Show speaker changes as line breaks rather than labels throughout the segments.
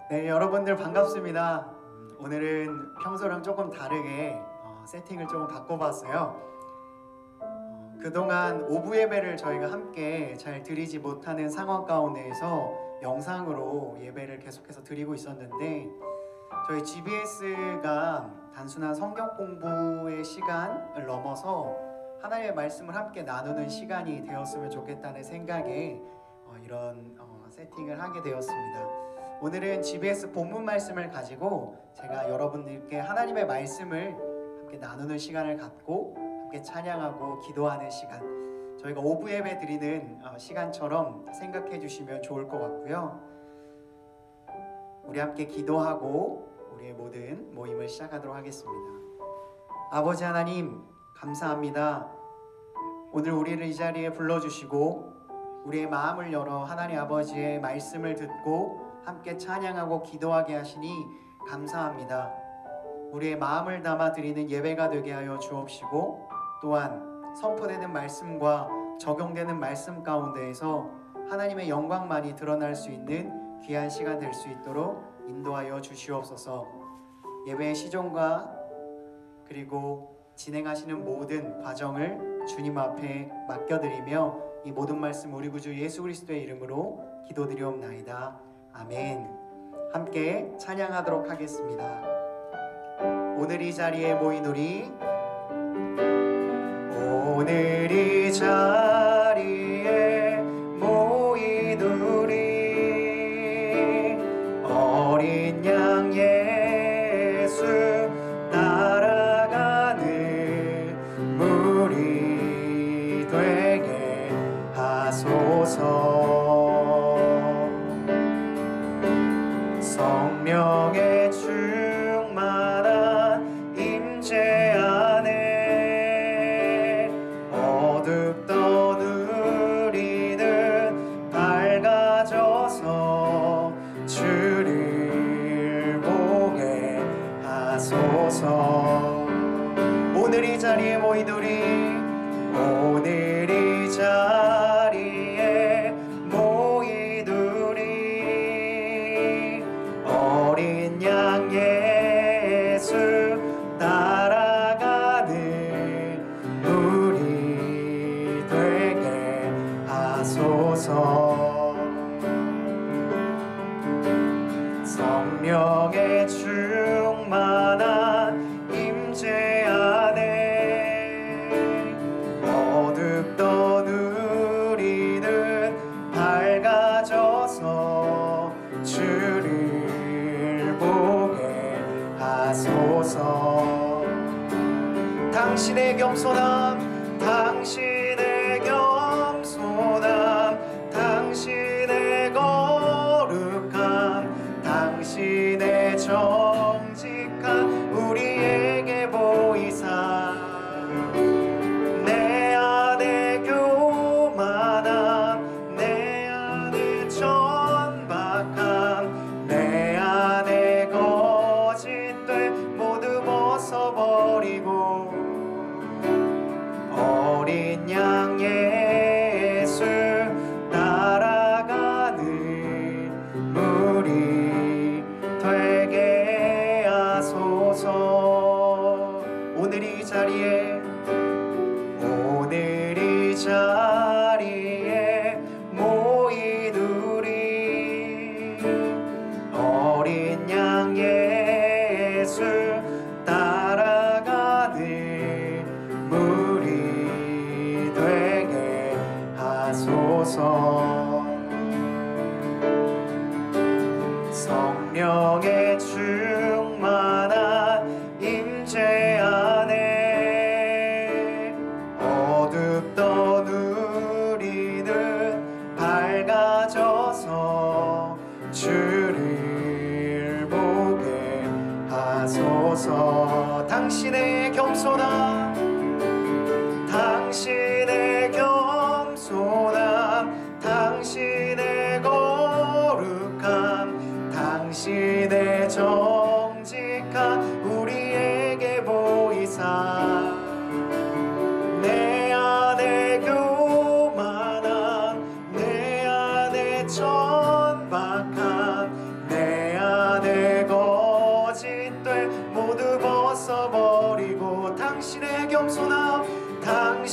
네, 여러분들 반갑습니다. 오늘은 평소랑 조금 다르게 세팅을 조금 바꿔봤어요. 그동안 오부 예배를 저희가 함께 잘 드리지 못하는 상황 가운데에서 영상으로 예배를 계속해서 드리고 있었는데, 저희 GBS가 단순한 성경 공부의 시간을 넘어서 하나님의 말씀을 함께 나누는 시간이 되었으면 좋겠다는 생각에 이런 세팅을 하게 되었습니다. 오늘은 GBS 본문 말씀을 가지고 제가 여러분들께 하나님의 말씀을 함께 나누는 시간을 갖고 함께 찬양하고 기도하는 시간, 저희가 오부 예배 드리는 시간처럼 생각해 주시면 좋을 것 같고요. 우리 함께 기도하고 우리의 모든 모임을 시작하도록 하겠습니다. 아버지 하나님, 감사합니다. 오늘 우리를 이 자리에 불러주시고 우리의 마음을 열어 하나님 아버지의 말씀을 듣고 함께 찬양하고 기도하게 하시니 감사합니다. 우리의 마음을 담아 드리는 예배가 되게 하여 주옵시고, 또한 선포되는 말씀과 적용되는 말씀 가운데에서 하나님의 영광만이 드러날 수 있는 귀한 시간 될 수 있도록 인도하여 주시옵소서. 예배의 시종과 그리고 진행하시는 모든 과정을 주님 앞에 맡겨드리며 이 모든 말씀 우리 구주 예수 그리스도의 이름으로 기도드리옵나이다. 아멘. 함께 찬양하도록 하겠습니다. 오늘 이 자리에 모인 우리, 오늘 이 자리에 모인 우리, 어린 양 예수 따라가는 무리 되게 하소서. 성령의 충만한 임재 안에 어둡던 우리는 밝아져서 주를 보게 하소서. 오늘 이 자리에 모인 우리, 오늘 이 자리에 모인 우리, 어린 양 예수 따라가는 우리 되게 하소서. 성령의 충만한 임재 안에 어둡던 우리는 밝아져서 주를 보게 하소서. 당신의 겸손함, 당신의 겸손함, 당신의 거룩함, 당신의 정직함 우리에게 보이사, 내 안에 교만함, 내 안에 천박함, 내 안에 거짓돼 모두 벗어버리고 어린 양 예수 따라가는 무리 되게 하소서. 오늘 이 자리에, 오늘 이 자리에 모인 우리, 어린 양 예수 따라가는 무리 되게 하소서. 성령의 충만한 임재 안에 어둡던 우리는 밝아져서 주를 보게 하소서. 당신의 겸손함, 당신의 겸손함, 당신의 거룩함, 당신의 정직함 우리에게 보이사, 내 안에 교만함, 내 안에 천박함, 내 안에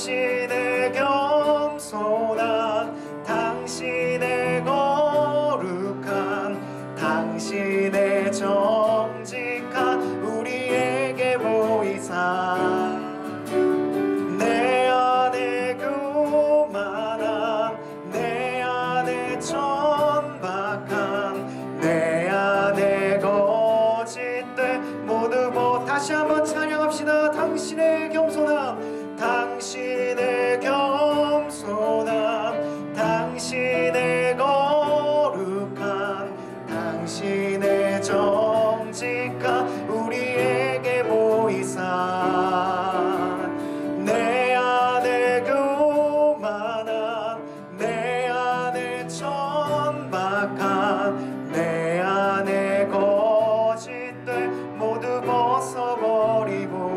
당신의 겸손한, 당신의 거룩한, 당신의 정직한 우리에게 보이사 내 안에 교만한, 내 안에 천박한, 내 안에 거짓된 모두 다시 한번 찬양합시다. 당신의 겸손함, 당신의 겸손함, 당신의 거룩한, 당신의 정직한 우리에게 보이사 내 안에 교만한, 내 안에 천박한, 내 안에 거짓된 모두 벗어버리고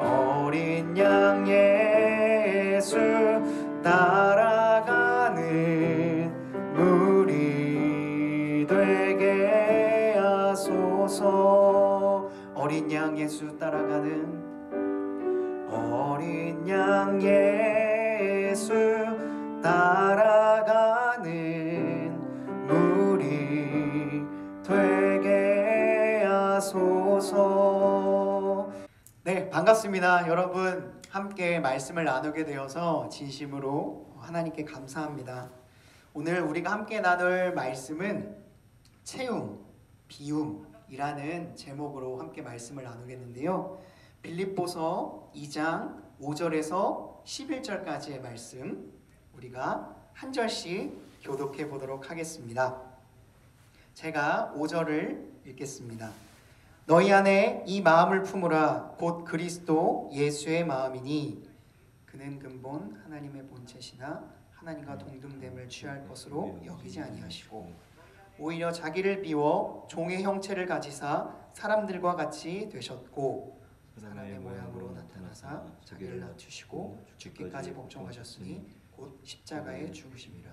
어린 양 예수 따라가는 무리 되게 하소서. 어린 양 예수 따라가는, 어린 양 예수 따라가는 무리 되게 하소서. 네, 반갑습니다. 여러분 함께 말씀을 나누게 되어서 진심으로 하나님께 감사합니다. 오늘 우리가 함께 나눌 말씀은 채움, 비움이라는 제목으로 함께 말씀을 나누겠는데요. 빌립보서 2장 5절에서 11절까지의 말씀 우리가 한 절씩 교독해 보도록 하겠습니다. 제가 5절을 읽겠습니다. 너희 안에 이 마음을 품으라. 곧 그리스도 예수의 마음이니 그는 근본 하나님의 본체시나 하나님과 동등됨을 취할 것으로 여기지 아니하시고 오히려 자기를 비워 종의 형체를 가지사 사람들과 같이 되셨고 사람의 모양으로 나타나사 자기를 낮추시고 죽기까지 복종하셨으니 곧 십자가에 죽으심이라.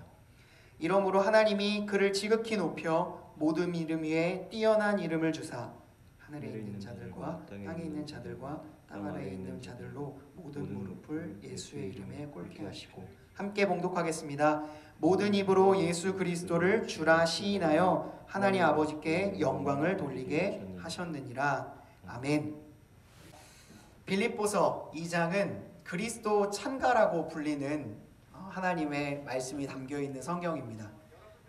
이러므로 하나님이 그를 지극히 높여 모든 이름 위에 뛰어난 이름을 주사 하늘에 있는 자들과 땅에 있는 자들과 땅 아래에 있는 자들로 모든 무릎을 예수의 이름에 꿇게 하시고. 함께 봉독하겠습니다. 모든 입으로 예수 그리스도를 주라 시인하여 하나님 아버지께 영광을 돌리게 하셨느니라. 아멘. 빌립보서 2장은 그리스도 찬가라고 불리는 하나님의 말씀이 담겨있는 성경입니다.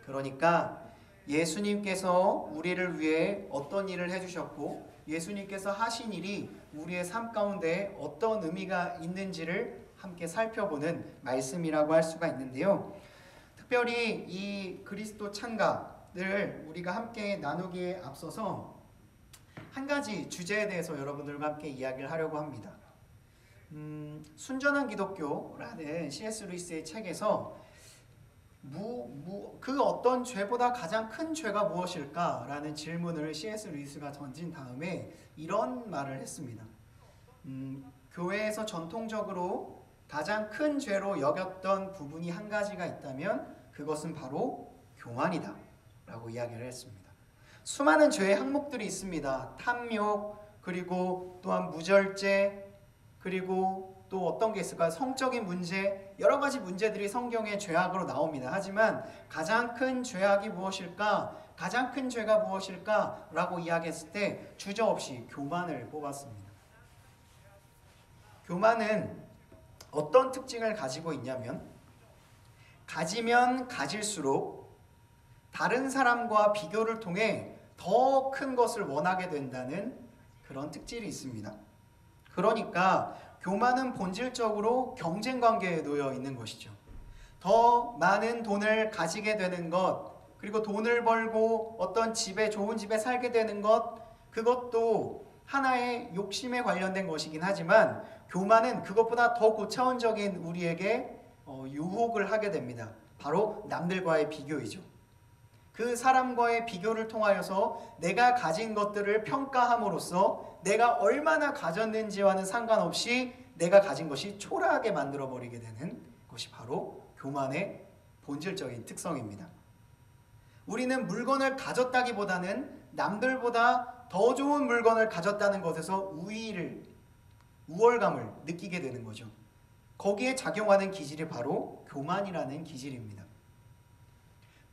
그러니까 예수님께서 우리를 위해 어떤 일을 해주셨고 예수님께서 하신 일이 우리의 삶 가운데 어떤 의미가 있는지를 함께 살펴보는 말씀이라고 할 수가 있는데요. 특별히 이 그리스도 찬가를 우리가 함께 나누기에 앞서서 한 가지 주제에 대해서 여러분들과 함께 이야기를 하려고 합니다. 순전한 기독교라는 C.S. 루이스의 책에서 그 어떤 죄보다 가장 큰 죄가 무엇일까라는 질문을 C.S. 루이스가 던진 다음에 이런 말을 했습니다. 교회에서 전통적으로 가장 큰 죄로 여겼던 부분이 한 가지가 있다면 그것은 바로 교만이다 라고 이야기를 했습니다. 수많은 죄의 항목들이 있습니다. 탐욕, 그리고 또한 무절제, 그리고 또 어떤 게 있을까요? 성적인 문제, 여러 가지 문제들이 성경의 죄악으로 나옵니다. 하지만 가장 큰 죄악이 무엇일까? 가장 큰 죄가 무엇일까? 라고 이야기했을 때 주저없이 교만을 뽑았습니다. 교만은 어떤 특징을 가지고 있냐면 가지면 가질수록 다른 사람과 비교를 통해 더 큰 것을 원하게 된다는 그런 특질이 있습니다. 그러니까 교만은 본질적으로 경쟁 관계에 놓여 있는 것이죠. 더 많은 돈을 가지게 되는 것, 그리고 돈을 벌고 어떤 집에, 좋은 집에 살게 되는 것, 그것도 하나의 욕심에 관련된 것이긴 하지만 교만은 그것보다 더 고차원적인 우리에게 유혹을 하게 됩니다. 바로 남들과의 비교이죠. 그 사람과의 비교를 통하여서 내가 가진 것들을 평가함으로써 내가 얼마나 가졌는지와는 상관없이 내가 가진 것이 초라하게 만들어버리게 되는 것이 바로 교만의 본질적인 특성입니다. 우리는 물건을 가졌다기보다는 남들보다 더 좋은 물건을 가졌다는 것에서 우위를 우월감을 느끼게 되는 거죠. 거기에 작용하는 기질이 바로 교만이라는 기질입니다.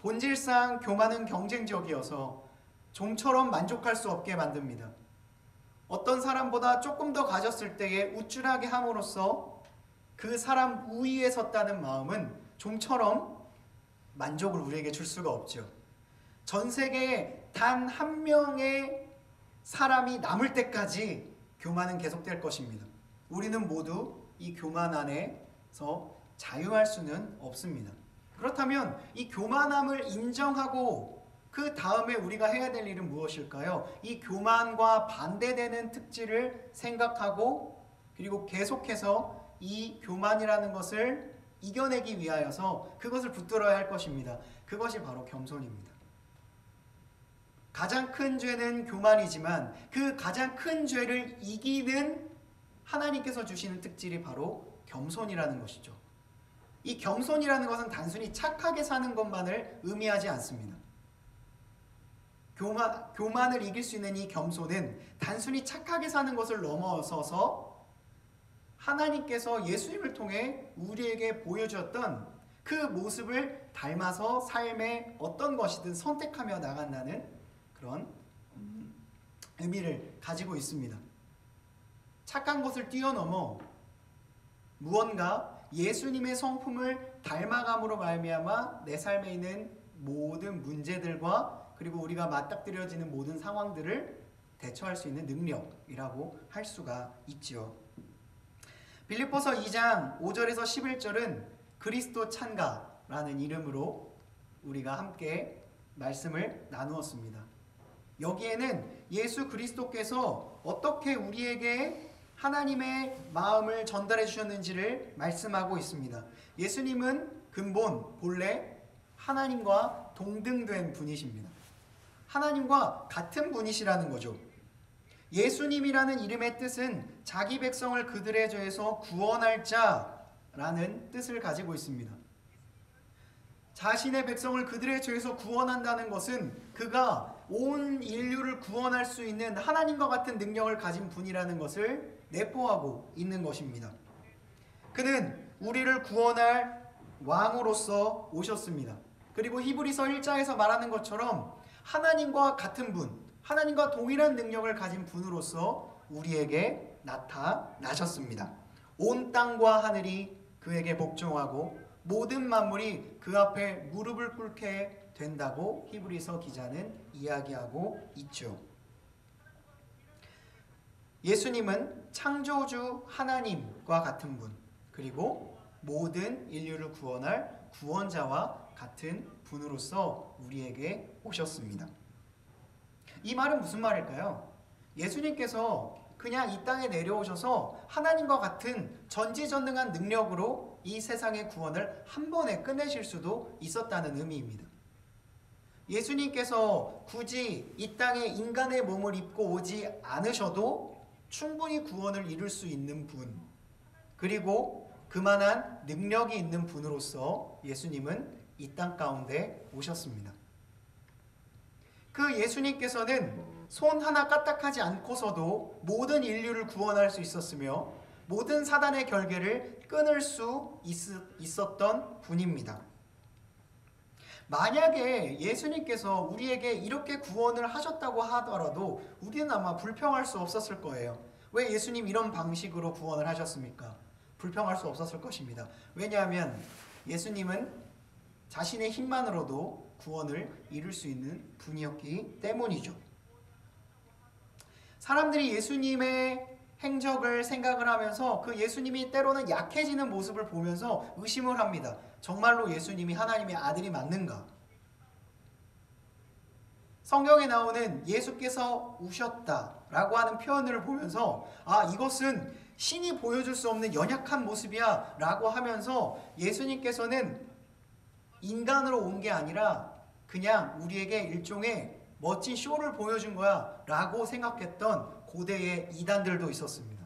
본질상 교만은 경쟁적이어서 좀처럼 만족할 수 없게 만듭니다. 어떤 사람보다 조금 더 가졌을 때에 우쭐하게 함으로써 그 사람 우위에 섰다는 마음은 좀처럼 만족을 우리에게 줄 수가 없죠. 전 세계에 단 한 명의 사람이 남을 때까지 교만은 계속될 것입니다. 우리는 모두 이 교만 안에서 자유할 수는 없습니다. 그렇다면 이 교만함을 인정하고 그 다음에 우리가 해야 될 일은 무엇일까요? 이 교만과 반대되는 특질을 생각하고 그리고 계속해서 이 교만이라는 것을 이겨내기 위하여서 그것을 붙들어야 할 것입니다. 그것이 바로 겸손입니다. 가장 큰 죄는 교만이지만 그 가장 큰 죄를 이기는 하나님께서 주시는 특질이 바로 겸손이라는 것이죠. 이 겸손이라는 것은 단순히 착하게 사는 것만을 의미하지 않습니다. 교만을 이길 수 있는 이 겸손은 단순히 착하게 사는 것을 넘어서서 하나님께서 예수님을 통해 우리에게 보여주었던 그 모습을 닮아서 삶의 어떤 것이든 선택하며 나간다는 그런 의미를 가지고 있습니다. 착한 것을 뛰어넘어 무언가 예수님의 성품을 닮아감으로 말미암아 내 삶에 있는 모든 문제들과 그리고 우리가 맞닥뜨려지는 모든 상황들을 대처할 수 있는 능력이라고 할 수가 있죠. 빌립보서 2장 5절에서 11절은 그리스도 찬가라는 이름으로 우리가 함께 말씀을 나누었습니다. 여기에는 예수 그리스도께서 어떻게 우리에게 하나님의 마음을 전달해 주셨는지를 말씀하고 있습니다. 예수님은 근본 본래 하나님과 동등된 분이십니다. 하나님과 같은 분이시라는 거죠. 예수님이라는 이름의 뜻은 자기 백성을 그들의 죄에서 구원할 자라는 뜻을 가지고 있습니다. 자신의 백성을 그들의 죄에서 구원한다는 것은 그가 온 인류를 구원할 수 있는 하나님과 같은 능력을 가진 분이라는 것을 내포하고 있는 것입니다. 그는 우리를 구원할 왕으로서 오셨습니다. 그리고 히브리서 1장에서 말하는 것처럼 하나님과 같은 분, 하나님과 동일한 능력을 가진 분으로서 우리에게 나타나셨습니다. 온 땅과 하늘이 그에게 복종하고 모든 만물이 그 앞에 무릎을 꿇게 된다고 히브리서 기자는 이야기하고 있죠. 예수님은 창조주 하나님과 같은 분, 그리고 모든 인류를 구원할 구원자와 같은 분으로서 우리에게 오셨습니다. 이 말은 무슨 말일까요? 예수님께서 그냥 이 땅에 내려오셔서 하나님과 같은 전지전능한 능력으로 이 세상의 구원을 한 번에 끝내실 수도 있었다는 의미입니다. 예수님께서 굳이 이 땅에 인간의 몸을 입고 오지 않으셔도 충분히 구원을 이룰 수 있는 분, 그리고 그만한 능력이 있는 분으로서 예수님은 이 땅 가운데 오셨습니다. 그 예수님께서는 손 하나 까딱하지 않고서도 모든 인류를 구원할 수 있었으며 모든 사단의 결계를 끊을 수 있었던 분입니다. 만약에 예수님께서 우리에게 이렇게 구원을 하셨다고 하더라도 우리는 아마 불평할 수 없었을 거예요. 왜 예수님 이런 방식으로 구원을 하셨습니까? 불평할 수 없었을 것입니다. 왜냐하면 예수님은 자신의 힘만으로도 구원을 이룰 수 있는 분이었기 때문이죠. 사람들이 예수님의 행적을 생각을 하면서 그 예수님이 때로는 약해지는 모습을 보면서 의심을 합니다. 정말로 예수님이 하나님의 아들이 맞는가? 성경에 나오는 예수께서 우셨다라고 하는 표현을 보면서 이것은 신이 보여줄 수 없는 연약한 모습이야 라고 하면서 예수님께서는 인간으로 온 게 아니라 그냥 우리에게 일종의 멋진 쇼를 보여준 거야 라고 생각했던 고대의 이단들도 있었습니다.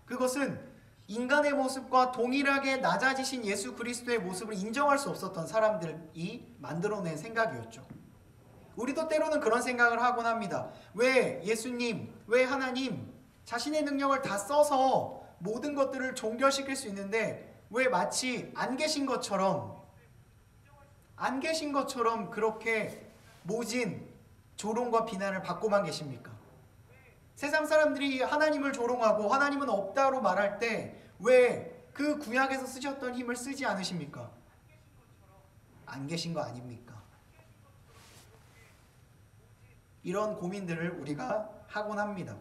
그것은 인간의 모습과 동일하게 낮아지신 예수 그리스도의 모습을 인정할 수 없었던 사람들이 만들어낸 생각이었죠. 우리도 때로는 그런 생각을 하곤 합니다. 왜 예수님, 왜 하나님, 자신의 능력을 다 써서 모든 것들을 종결시킬 수 있는데 왜 마치 안 계신 것처럼 그렇게 모진 조롱과 비난을 받고만 계십니까? 세상 사람들이 하나님을 조롱하고 하나님은 없다로 말할 때 왜 그 구약에서 쓰셨던 힘을 쓰지 않으십니까? 안 계신 거 아닙니까? 이런 고민들을 우리가 하곤 합니다.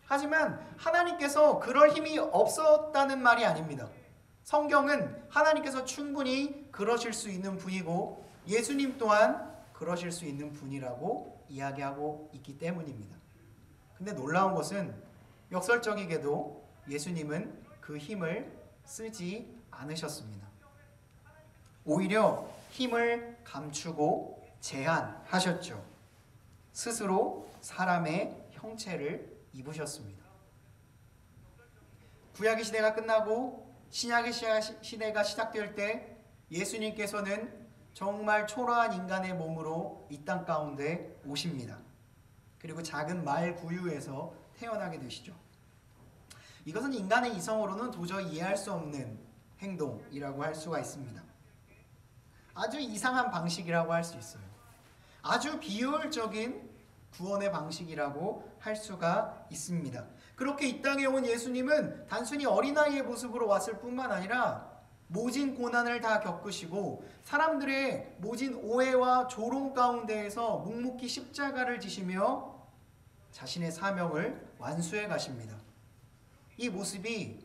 하지만 하나님께서 그럴 힘이 없었다는 말이 아닙니다. 성경은 하나님께서 충분히 그러실 수 있는 분이고 예수님 또한 그러실 수 있는 분이라고 이야기하고 있기 때문입니다. 근데 놀라운 것은 역설적이게도 예수님은 그 힘을 쓰지 않으셨습니다. 오히려 힘을 감추고 제한하셨죠. 스스로 사람의 형체를 입으셨습니다. 구약의 시대가 끝나고 신약의 시대가 시작될 때 예수님께서는 정말 초라한 인간의 몸으로 이 땅 가운데 오십니다. 그리고 작은 말 구유에서 태어나게 되시죠. 이것은 인간의 이성으로는 도저히 이해할 수 없는 행동이라고 할 수가 있습니다. 아주 이상한 방식이라고 할 수 있어요. 아주 비효율적인 구원의 방식이라고 할 수가 있습니다. 그렇게 이 땅에 온 예수님은 단순히 어린아이의 모습으로 왔을 뿐만 아니라 모진 고난을 다 겪으시고 사람들의 모진 오해와 조롱 가운데에서 묵묵히 십자가를 지시며 자신의 사명을 완수해 가십니다. 이 모습이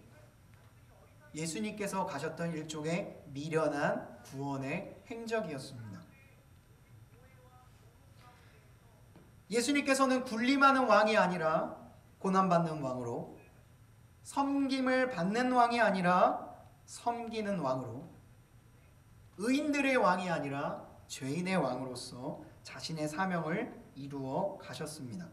예수님께서 가셨던 일종의 미련한 구원의 행적이었습니다. 예수님께서는 군림하는 왕이 아니라 고난받는 왕으로, 섬김을 받는 왕이 아니라 섬기는 왕으로, 의인들의 왕이 아니라 죄인의 왕으로서 자신의 사명을 이루어 가셨습니다.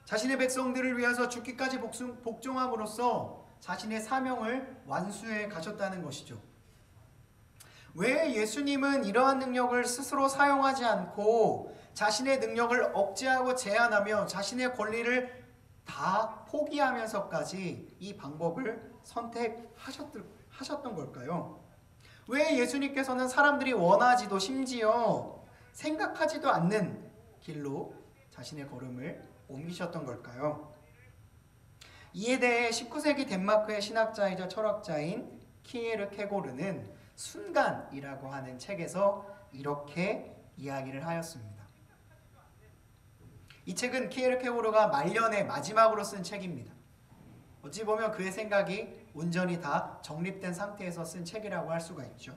자신의 백성들을 위해서 죽기까지 복종함으로써 자신의 사명을 완수해 가셨다는 것이죠. 왜 예수님은 이러한 능력을 스스로 사용하지 않고 자신의 능력을 억제하고 제한하며 자신의 권리를 다 포기하면서까지 이 방법을 선택하셨던 걸까요? 왜 예수님께서는 사람들이 원하지도 심지어 생각하지도 않는 길로 자신의 걸음을 옮기셨던 걸까요? 이에 대해 19세기 덴마크의 신학자이자 철학자인 키에르케고르는 순간이라고 하는 책에서 이렇게 이야기를 하였습니다. 이 책은 키에르케고르가 말년의 마지막으로 쓴 책입니다. 어찌 보면 그의 생각이 온전히 다 정립된 상태에서 쓴 책이라고 할 수가 있죠.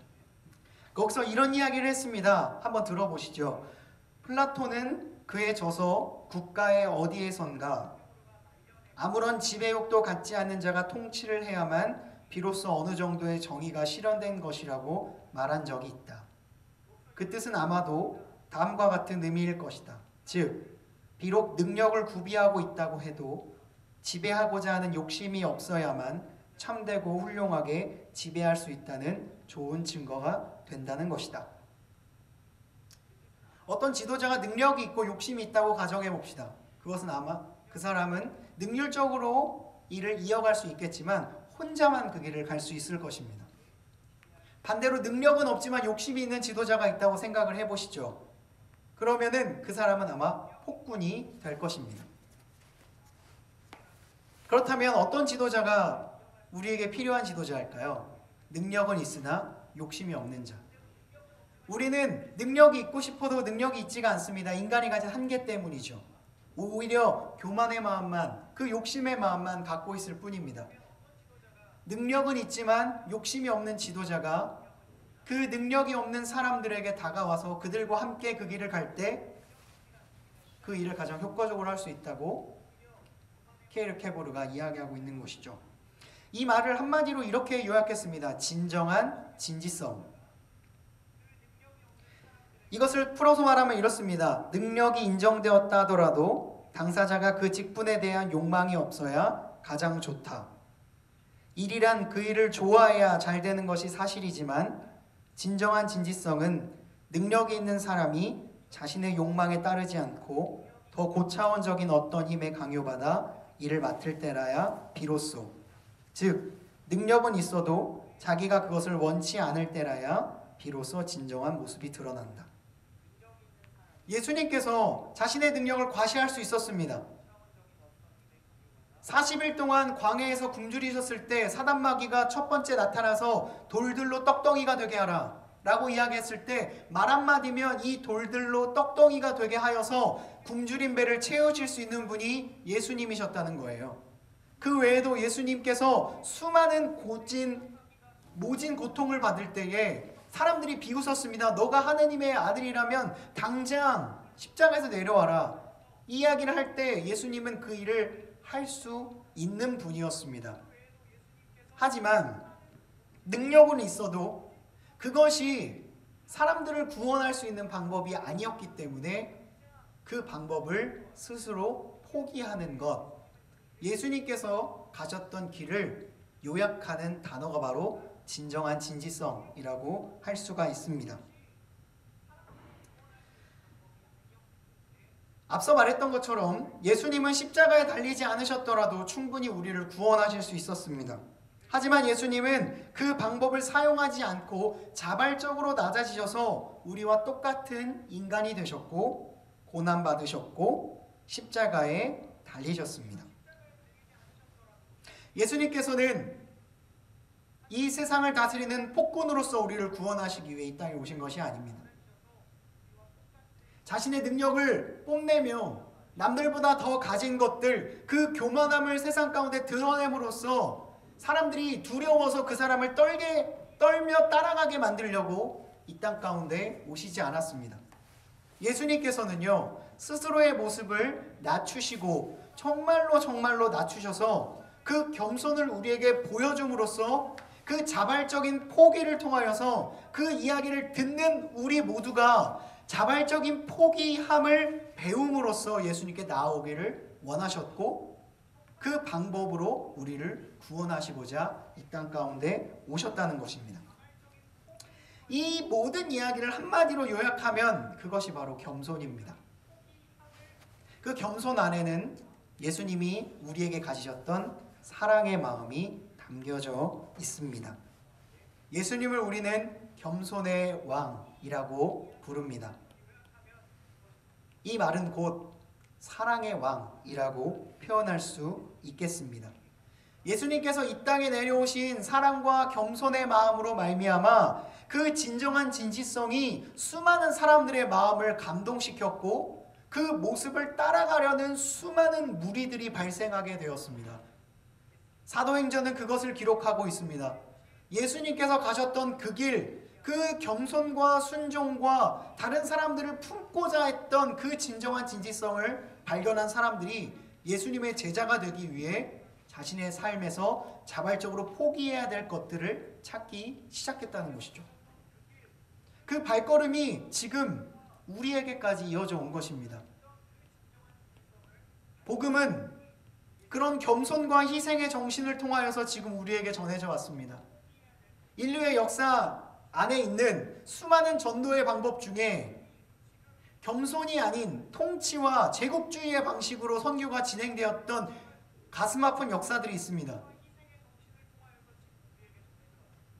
거기서 이런 이야기를 했습니다. 한번 들어보시죠. 플라톤은 그의 저서 국가의 어디에선가 아무런 지배욕도 갖지 않는 자가 통치를 해야만 비로소 어느 정도의 정의가 실현된 것이라고 말한 적이 있다. 그 뜻은 아마도 다음과 같은 의미일 것이다. 즉, 비록 능력을 구비하고 있다고 해도 지배하고자 하는 욕심이 없어야만 참되고 훌륭하게 지배할 수 있다는 좋은 증거가 된다는 것이다. 어떤 지도자가 능력이 있고 욕심이 있다고 가정해 봅시다. 그것은 아마 그 사람은 능률적으로 일을 이어갈 수 있겠지만 혼자만 그 길을 갈 수 있을 것입니다. 반대로 능력은 없지만 욕심이 있는 지도자가 있다고 생각을 해보시죠. 그러면은 그 사람은 아마 폭군이 될 것입니다. 그렇다면 어떤 지도자가 우리에게 필요한 지도자일까요? 능력은 있으나 욕심이 없는 자. 우리는 능력이 있고 싶어도 능력이 있지가 않습니다. 인간이 가진 한계 때문이죠. 오히려 교만의 마음만, 그 욕심의 마음만 갖고 있을 뿐입니다. 능력은 있지만 욕심이 없는 지도자가 그 능력이 없는 사람들에게 다가와서 그들과 함께 그 길을 갈 때 그 일을 가장 효과적으로 할 수 있다고 키에르케고르가 이야기하고 있는 것이죠. 이 말을 한마디로 이렇게 요약했습니다. 진정한 진지성. 이것을 풀어서 말하면 이렇습니다. 능력이 인정되었다 하더라도 당사자가 그 직분에 대한 욕망이 없어야 가장 좋다. 일이란 그 일을 좋아해야 잘 되는 것이 사실이지만 진정한 진지성은 능력이 있는 사람이 자신의 욕망에 따르지 않고 더 고차원적인 어떤 힘에 강요받아 일을 맡을 때라야 비로소, 즉 능력은 있어도 자기가 그것을 원치 않을 때라야 비로소 진정한 모습이 드러난다. 예수님께서 자신의 능력을 과시할 수 있었습니다. 40일 동안 광야에서 굶주리셨을 때 사단마귀가 첫 번째 나타나서 돌들로 떡덩이가 되게 하라 라고 이야기했을 때 말 한마디면 이 돌들로 떡덩이가 되게 하여서 굶주린 배를 채우실 수 있는 분이 예수님이셨다는 거예요. 그 외에도 예수님께서 수많은 모진 고통을 받을 때에 사람들이 비웃었습니다. 너가 하느님의 아들이라면 당장 십자가에서 내려와라. 이 이야기를 할 때 예수님은 그 일을 할 수 있는 분이었습니다. 하지만 능력은 있어도 그것이 사람들을 구원할 수 있는 방법이 아니었기 때문에 그 방법을 스스로 포기하는 것, 예수님께서 가셨던 길을 요약하는 단어가 바로 진정한 진지성이라고 할 수가 있습니다. 앞서 말했던 것처럼 예수님은 십자가에 달리지 않으셨더라도 충분히 우리를 구원하실 수 있었습니다. 하지만 예수님은 그 방법을 사용하지 않고 자발적으로 낮아지셔서 우리와 똑같은 인간이 되셨고 고난받으셨고 십자가에 달리셨습니다. 예수님께서는 이 세상을 다스리는 폭군으로서 우리를 구원하시기 위해 이 땅에 오신 것이 아닙니다. 자신의 능력을 뽐내며 남들보다 더 가진 것들, 그 교만함을 세상 가운데 드러냄으로써 사람들이 두려워서 그 사람을 떨며 따라가게 만들려고 이 땅 가운데 오시지 않았습니다. 예수님께서는요, 스스로의 모습을 낮추시고 정말로 낮추셔서 그 겸손을 우리에게 보여줌으로써 그 자발적인 포기를 통하여서 그 이야기를 듣는 우리 모두가 자발적인 포기함을 배움으로써 예수님께 나아오기를 원하셨고 그 방법으로 우리를 구원하시고자 이 땅 가운데 오셨다는 것입니다. 이 모든 이야기를 한마디로 요약하면 그것이 바로 겸손입니다. 그 겸손 안에는 예수님이 우리에게 가지셨던 사랑의 마음이 담겨져 있습니다. 예수님을 우리는 겸손의 왕이라고 부릅니다. 이 말은 곧 사랑의 왕이라고 표현할 수 있겠습니다. 예수님께서 이 땅에 내려오신 사랑과 겸손의 마음으로 말미암아 그 진정한 진지성이 수많은 사람들의 마음을 감동시켰고 그 모습을 따라가려는 수많은 무리들이 발생하게 되었습니다. 사도행전은 그것을 기록하고 있습니다. 예수님께서 가셨던 그 길, 그 겸손과 순종과 다른 사람들을 품고자 했던 그 진정한 진지성을 발견한 사람들이 예수님의 제자가 되기 위해 자신의 삶에서 자발적으로 포기해야 될 것들을 찾기 시작했다는 것이죠. 그 발걸음이 지금 우리에게까지 이어져 온 것입니다. 복음은 그런 겸손과 희생의 정신을 통하여서 지금 우리에게 전해져 왔습니다. 인류의 역사 안에 있는 수많은 전도의 방법 중에 겸손이 아닌 통치와 제국주의의 방식으로 선교가 진행되었던 가슴 아픈 역사들이 있습니다.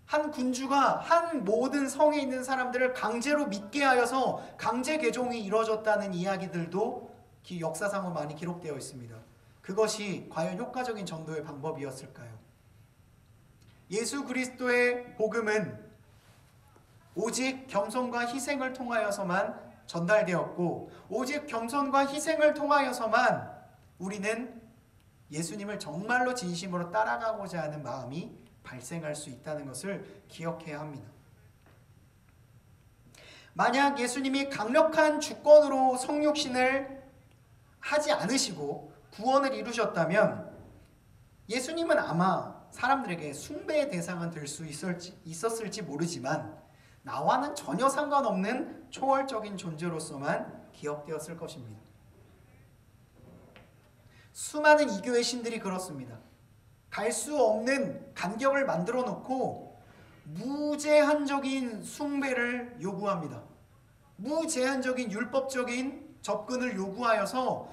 한 군주가 한 모든 성에 있는 사람들을 강제로 믿게 하여서 강제 개종이 이루어졌다는 이야기들도 역사상으로 많이 기록되어 있습니다. 그것이 과연 효과적인 전도의 방법이었을까요? 예수 그리스도의 복음은 오직 겸손과 희생을 통하여서만 전달되었고 오직 겸손과 희생을 통하여서만 우리는 예수님을 정말로 진심으로 따라가고자 하는 마음이 발생할 수 있다는 것을 기억해야 합니다. 만약 예수님이 강력한 주권으로 성육신을 하지 않으시고 구원을 이루셨다면 예수님은 아마 사람들에게 숭배의 대상은 될 수 있었을지 모르지만 나와는 전혀 상관없는 초월적인 존재로서만 기억되었을 것입니다. 수많은 이교의 신들이 그렇습니다. 갈 수 없는 간격을 만들어 놓고 무제한적인 숭배를 요구합니다. 무제한적인 율법적인 접근을 요구하여서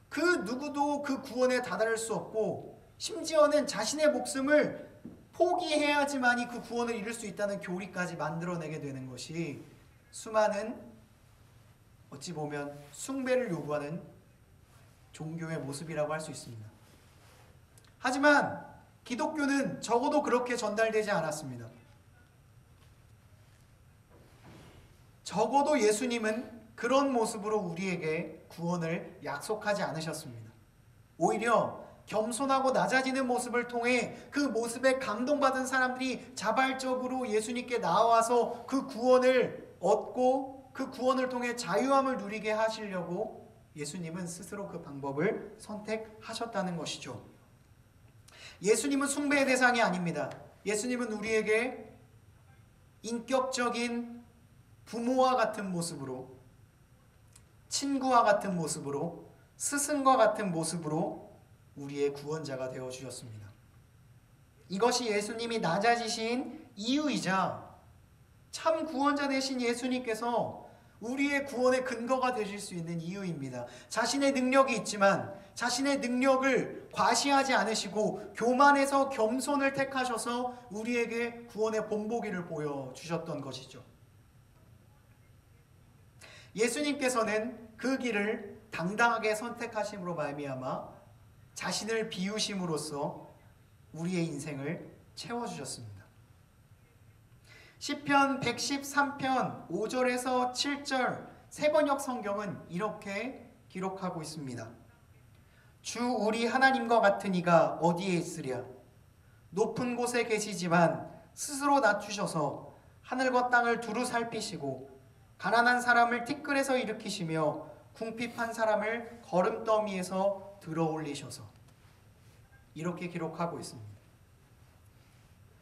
그 누구도 그 구원에 다다를 수 없고 심지어는 자신의 목숨을 포기해야지만이 그 구원을 이룰 수 있다는 교리까지 만들어내게 되는 것이 수많은 어찌 보면 숭배를 요구하는 종교의 모습이라고 할 수 있습니다. 하지만 기독교는 적어도 그렇게 전달되지 않았습니다. 적어도 예수님은 그런 모습으로 우리에게 구원을 약속하지 않으셨습니다. 오히려 겸손하고 낮아지는 모습을 통해 그 모습에 감동받은 사람들이 자발적으로 예수님께 나와서 그 구원을 얻고 그 구원을 통해 자유함을 누리게 하시려고 예수님은 스스로 그 방법을 선택하셨다는 것이죠. 예수님은 숭배의 대상이 아닙니다. 예수님은 우리에게 인격적인 부모와 같은 모습으로, 친구와 같은 모습으로, 스승과 같은 모습으로 우리의 구원자가 되어주셨습니다. 이것이 예수님이 낮아지신 이유이자 참 구원자 되신 예수님께서 우리의 구원의 근거가 되실 수 있는 이유입니다. 자신의 능력이 있지만 자신의 능력을 과시하지 않으시고 교만해서 겸손을 택하셔서 우리에게 구원의 본보기를 보여주셨던 것이죠. 예수님께서는 그 길을 당당하게 선택하심으로 말미암아 자신을 비우심으로써 우리의 인생을 채워주셨습니다. 시편 113편 5절에서 7절 세번역 성경은 이렇게 기록하고 있습니다. 주 우리 하나님과 같은 이가 어디에 있으랴? 높은 곳에 계시지만 스스로 낮추셔서 하늘과 땅을 두루 살피시고 가난한 사람을 티끌에서 일으키시며 궁핍한 사람을 거름더미에서 들어올리셔서, 이렇게 기록하고 있습니다.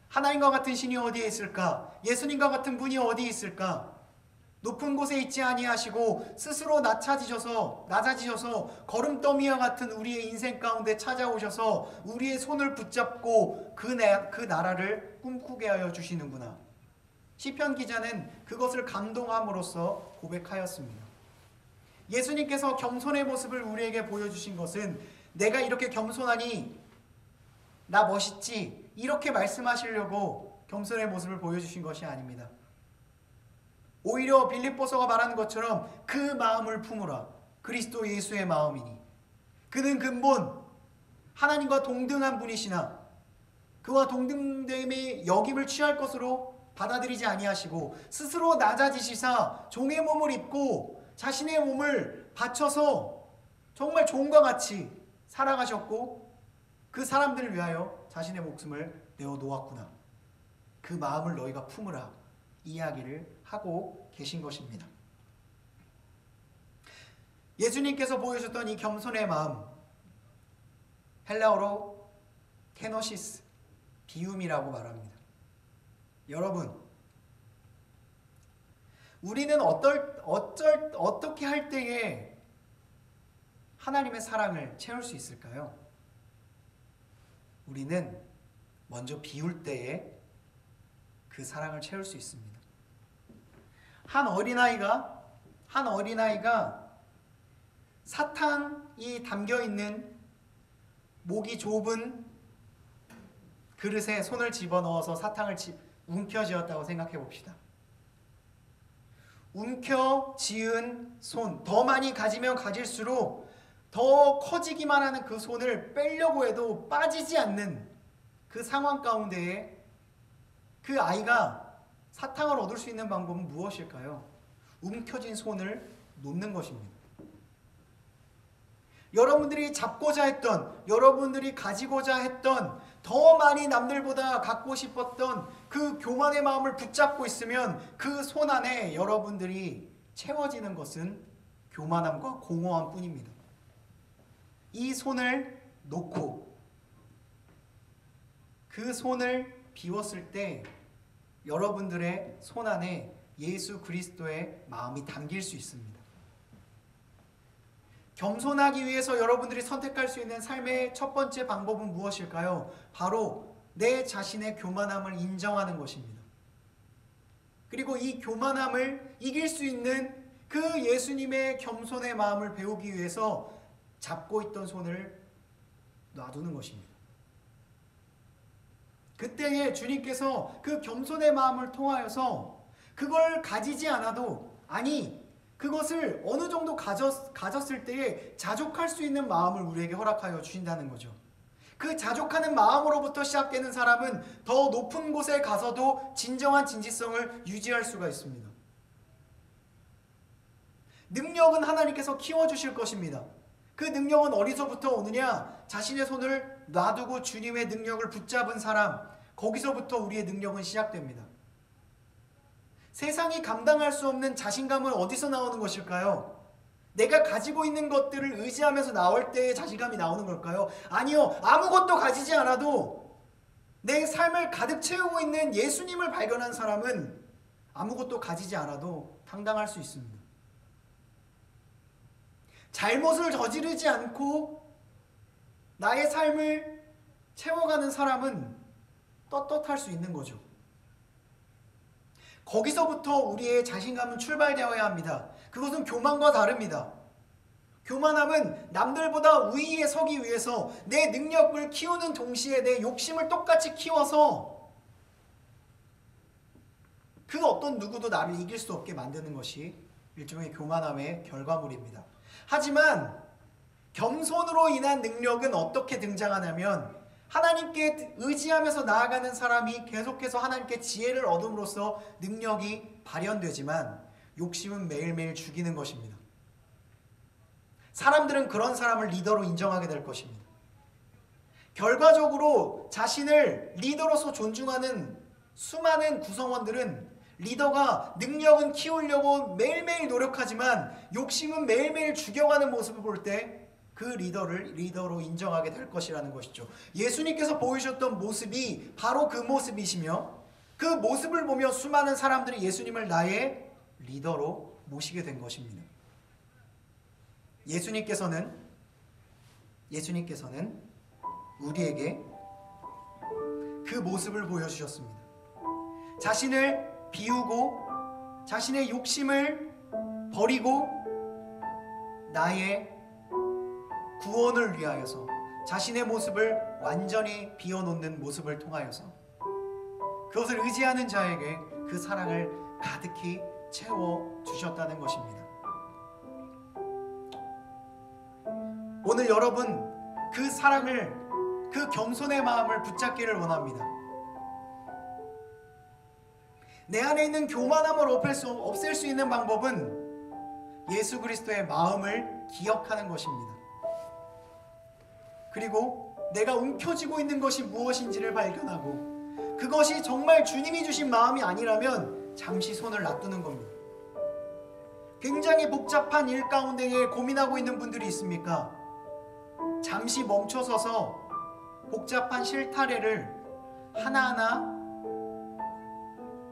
하나님과 같은 신이 어디에 있을까? 예수님과 같은 분이 어디에 있을까? 높은 곳에 있지 아니하시고 스스로 낮아지셔서 거름더미와 같은 우리의 인생 가운데 찾아오셔서 우리의 손을 붙잡고 그 나라를 꿈꾸게 하여 주시는구나. 시편 기자는 그것을 감동함으로써 고백하였습니다. 예수님께서 겸손의 모습을 우리에게 보여주신 것은 내가 이렇게 겸손하니 나 멋있지 이렇게 말씀하시려고 겸손의 모습을 보여주신 것이 아닙니다. 오히려 빌립보서가 말하는 것처럼 그 마음을 품으라. 그리스도 예수의 마음이니 그는 근본 하나님과 동등한 분이시나 그와 동등됨의 역임을 취할 것으로 받아들이지 아니하시고 스스로 낮아지시사 종의 몸을 입고 자신의 몸을 바쳐서 정말 종과 같이 살아가셨고 그 사람들을 위하여 자신의 목숨을 내어놓았구나. 그 마음을 너희가 품으라. 이야기를 하고 계신 것입니다. 예수님께서 보여주셨던 이 겸손의 마음, 헬라어로 케노시스, 비움이라고 말합니다. 여러분, 우리는 어떻게 할 때에 하나님의 사랑을 채울 수 있을까요? 우리는 먼저 비울 때에 그 사랑을 채울 수 있습니다. 한 어린아이가 사탕이 담겨있는 목이 좁은 그릇에 손을 집어넣어서 사탕을 움켜쥐었다고 생각해 봅시다. 움켜쥐은 손, 더 많이 가지면 가질수록 더 커지기만 하는 그 손을 빼려고 해도 빠지지 않는 그 상황 가운데에 그 아이가 사탕을 얻을 수 있는 방법은 무엇일까요? 움켜진 손을 놓는 것입니다. 여러분들이 잡고자 했던, 여러분들이 가지고자 했던, 더 많이 남들보다 갖고 싶었던 그 교만의 마음을 붙잡고 있으면 그 손 안에 여러분들이 채워지는 것은 교만함과 공허함 뿐입니다. 이 손을 놓고 그 손을 비웠을 때 여러분들의 손 안에 예수 그리스도의 마음이 담길 수 있습니다. 겸손하기 위해서 여러분들이 선택할 수 있는 삶의 첫 번째 방법은 무엇일까요? 바로 내 자신의 교만함을 인정하는 것입니다. 그리고 이 교만함을 이길 수 있는 그 예수님의 겸손의 마음을 배우기 위해서 잡고 있던 손을 놔두는 것입니다. 그때에 주님께서 그 겸손의 마음을 통하여서 그걸 가지지 않아도, 아니 그것을 어느 정도 가졌을 때에 자족할 수 있는 마음을 우리에게 허락하여 주신다는 거죠. 그 자족하는 마음으로부터 시작되는 사람은 더 높은 곳에 가서도 진정한 진지성을 유지할 수가 있습니다. 능력은 하나님께서 키워주실 것입니다. 그 능력은 어디서부터 오느냐? 자신의 손을 놔두고 주님의 능력을 붙잡은 사람, 거기서부터 우리의 능력은 시작됩니다. 세상이 감당할 수 없는 자신감은 어디서 나오는 것일까요? 내가 가지고 있는 것들을 의지하면서 나올 때의 자신감이 나오는 걸까요? 아니요. 아무것도 가지지 않아도 내 삶을 가득 채우고 있는 예수님을 발견한 사람은 아무것도 가지지 않아도 당당할 수 있습니다. 잘못을 저지르지 않고 나의 삶을 채워가는 사람은 떳떳할 수 있는 거죠. 거기서부터 우리의 자신감은 출발되어야 합니다. 그것은 교만과 다릅니다. 교만함은 남들보다 우위에 서기 위해서 내 능력을 키우는 동시에 내 욕심을 똑같이 키워서 그 어떤 누구도 나를 이길 수 없게 만드는 것이 일종의 교만함의 결과물입니다. 하지만 겸손으로 인한 능력은 어떻게 등장하냐면, 하나님께 의지하면서 나아가는 사람이 계속해서 하나님께 지혜를 얻음으로써 능력이 발현되지만 욕심은 매일매일 죽이는 것입니다. 사람들은 그런 사람을 리더로 인정하게 될 것입니다. 결과적으로 자신을 리더로서 존중하는 수많은 구성원들은 리더가 능력은 키우려고 매일매일 노력하지만 욕심은 매일매일 죽여가는 모습을 볼 때 그 리더를 리더로 인정하게 될 것이라는 것이죠. 예수님께서 보이셨던 모습이 바로 그 모습이시며, 그 모습을 보며 수많은 사람들이 예수님을 나의 리더로 모시게 된 것입니다. 예수님께서는 우리에게 그 모습을 보여주셨습니다. 자신을 비우고 자신의 욕심을 버리고 나의 구원을 위하여서 자신의 모습을 완전히 비워놓는 모습을 통하여서 그것을 의지하는 자에게 그 사랑을 가득히 채워주셨다는 것입니다. 오늘 여러분 그 사랑을, 그 겸손의 마음을 붙잡기를 원합니다. 내 안에 있는 교만함을 없앨 수 있는 방법은 예수 그리스도의 마음을 기억하는 것입니다. 그리고 내가 움켜쥐고 있는 것이 무엇인지를 발견하고 그것이 정말 주님이 주신 마음이 아니라면 잠시 손을 놔두는 겁니다. 굉장히 복잡한 일 가운데에 고민하고 있는 분들이 있습니까? 잠시 멈춰서서 복잡한 실타래를 하나하나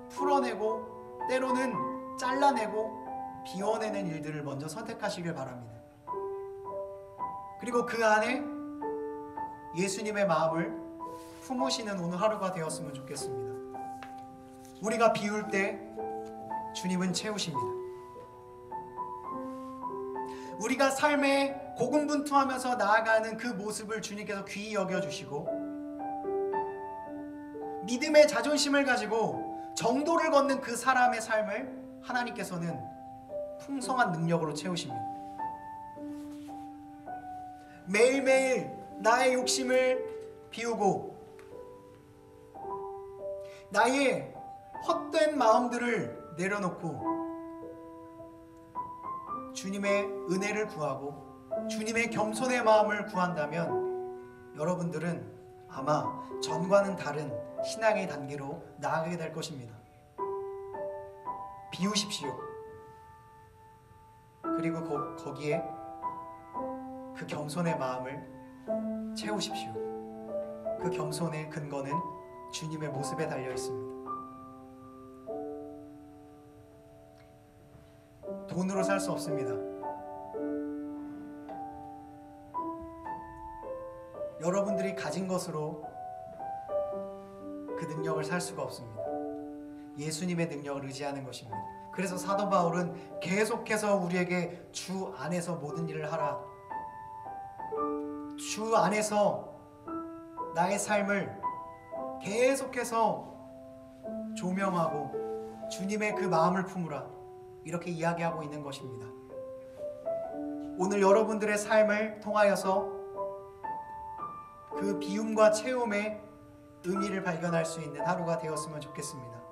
풀어내고 때로는 잘라내고 비워내는 일들을 먼저 선택하시길 바랍니다. 그리고 그 안에 예수님의 마음을 품으시는 오늘 하루가 되었으면 좋겠습니다. 우리가 비울 때 주님은 채우십니다. 우리가 삶에 고군분투하면서 나아가는 그 모습을 주님께서 귀히 여겨주시고 믿음의 자존심을 가지고 정도를 걷는 그 사람의 삶을 하나님께서는 풍성한 능력으로 채우십니다. 매일매일 나의 욕심을 비우고 나의 헛된 마음들을 내려놓고 주님의 은혜를 구하고 주님의 겸손의 마음을 구한다면 여러분들은 아마 전과는 다른 신앙의 단계로 나아가게 될 것입니다. 비우십시오. 그리고 거기에 그 겸손의 마음을 채우십시오. 그 겸손의 근거는 주님의 모습에 달려 있습니다. 돈으로 살 수 없습니다. 여러분들이 가진 것으로 그 능력을 살 수가 없습니다. 예수님의 능력을 의지하는 것입니다. 그래서 사도 바울은 계속해서 우리에게 주 안에서 모든 일을 하라, 주 안에서 나의 삶을 계속해서 조명하고 주님의 그 마음을 품으라, 이렇게 이야기하고 있는 것입니다. 오늘 여러분들의 삶을 통하여서 그 비움과 채움의 의미를 발견할 수 있는 하루가 되었으면 좋겠습니다.